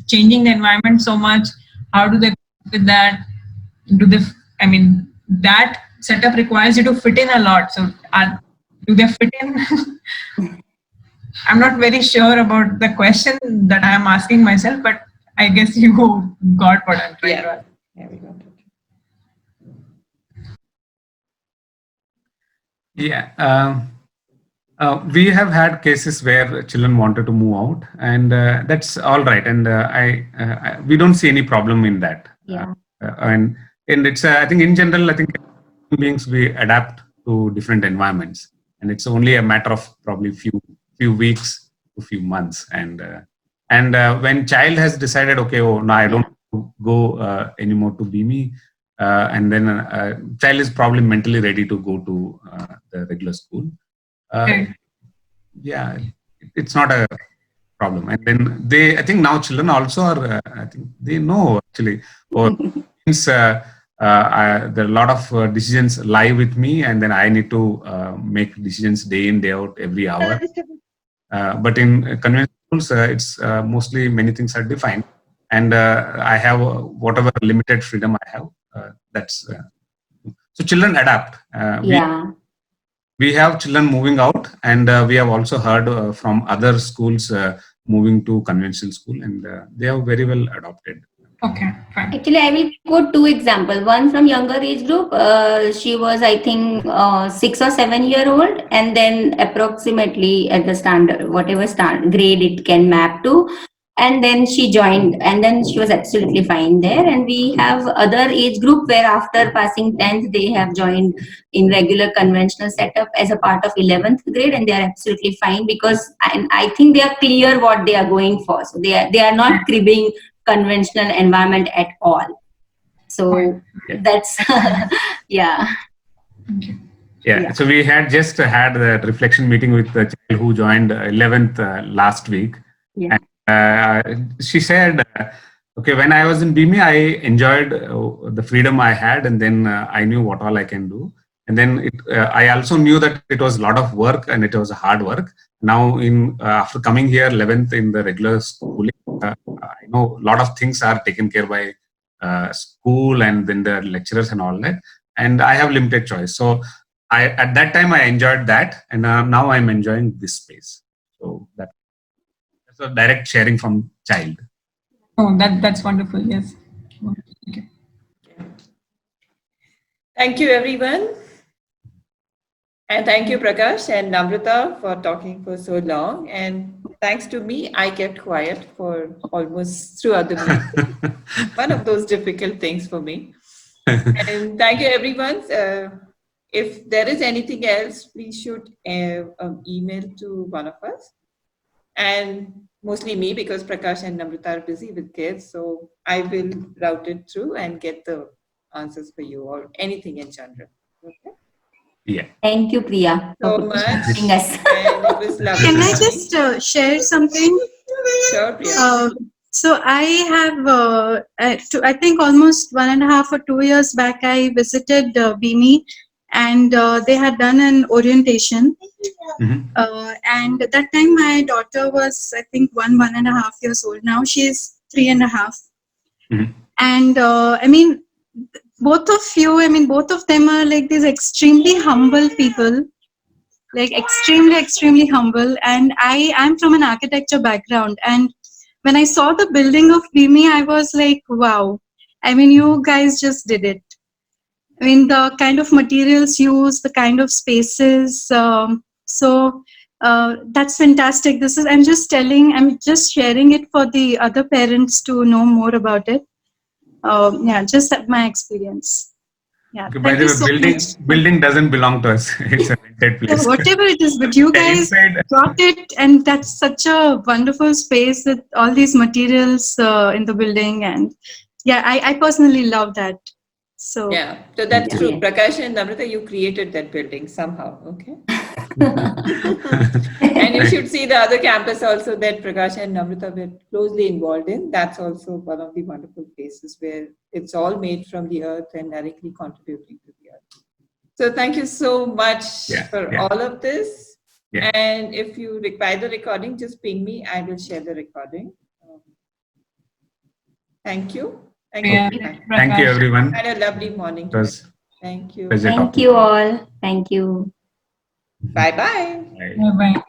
changing the environment so much? How do they cope with that? That setup requires you to fit in a lot. So, do they fit in? I'm not very sure about the question that I'm asking myself, but I guess you got what I'm trying to ask. Yeah, we got it. Yeah. We have had cases where children wanted to move out, and that's all right. And we don't see any problem in that. Yeah. And it's I think in general, I think human beings, we adapt to different environments, and it's only a matter of probably few weeks to few months. And when child has decided, okay, no, I don't want to go anymore to BME, and then child is probably mentally ready to go to the regular school. Yeah, it's not a problem. And then I think now children also are, I think they know actually, or since there are a lot of decisions lie with me, and then I need to make decisions day in, day out, every hour. But in conventional schools, it's mostly many things are defined, and I have whatever limited freedom I have. So children adapt. We have children moving out, and we have also heard from other schools moving to conventional school, and they have very well adopted. Okay, fine. Actually, I will quote 2 examples. One from younger age group. She was, I think, 6 or 7 year old, and then approximately at the standard, whatever grade it can map to. And then she joined, and then she was absolutely fine there. And we have other age group where after passing 10th, they have joined in regular conventional setup as a part of 11th grade, and they are absolutely fine because I think they are clear what they are going for. So they are not cribbing conventional environment at all. So that's yeah. Yeah, so we had just had the reflection meeting with the child who joined 11th last week. Yeah. And, she said, okay, when I was in BME, I enjoyed the freedom I had, and then I knew what all I can do. And then I also knew that it was a lot of work and it was hard work. Now, after coming here 11th in the regular schooling, I know a lot of things are taken care by school and then the lecturers and all that. And I have limited choice. So at that time I enjoyed that, and now I'm enjoying this space. So that's a direct sharing from child. Oh, that's wonderful. Yes. Okay. Thank you, everyone. And thank you, Prakash and Namrata, for talking for so long. And thanks to me, I kept quiet for almost throughout the meeting. One of those difficult things for me. And thank you, everyone. If there is anything else, please shoot an email to one of us. And mostly me, because Prakash and Namrata are busy with kids. So I will route it through and get the answers for you or anything in general. Okay? Yeah. Thank you, Priya, So for much. participating us. And it was lovely. Can I just share something? Sure, Priya. So I have, I think almost 1.5 or 2 years back, I visited BME, and they had done an orientation. And at that time, my daughter was, I think, 1.5 years old. Now she's 3.5. And I mean, both of them are like these extremely humble people, like extremely humble. And I am from an architecture background, and when I saw the building of BME, I was like, wow. I mean, you guys just did it. I mean, the kind of materials used, the kind of spaces. So that's fantastic. I'm just sharing it for the other parents to know more about it. Yeah, just my experience. Yeah. Okay, by the way, building doesn't belong to us. It's a rented place. Yeah, whatever it is, but you guys brought it, and that's such a wonderful space with all these materials in the building. And yeah, I personally love that. So yeah, so that's true. Prakash and Namrata, you created that building somehow, okay? And you should see the other campus also that Prakash and Namrata were closely involved in. That's also one of the wonderful places where it's all made from the earth and directly contributing to the earth. So thank you so much for all of this. Yeah. And if you require the recording, just ping me. I will share the recording. Thank you. Thank you. Thank you, everyone. Had a lovely morning. Thank you. Thank you all. Thank you. Bye-bye. Bye-bye.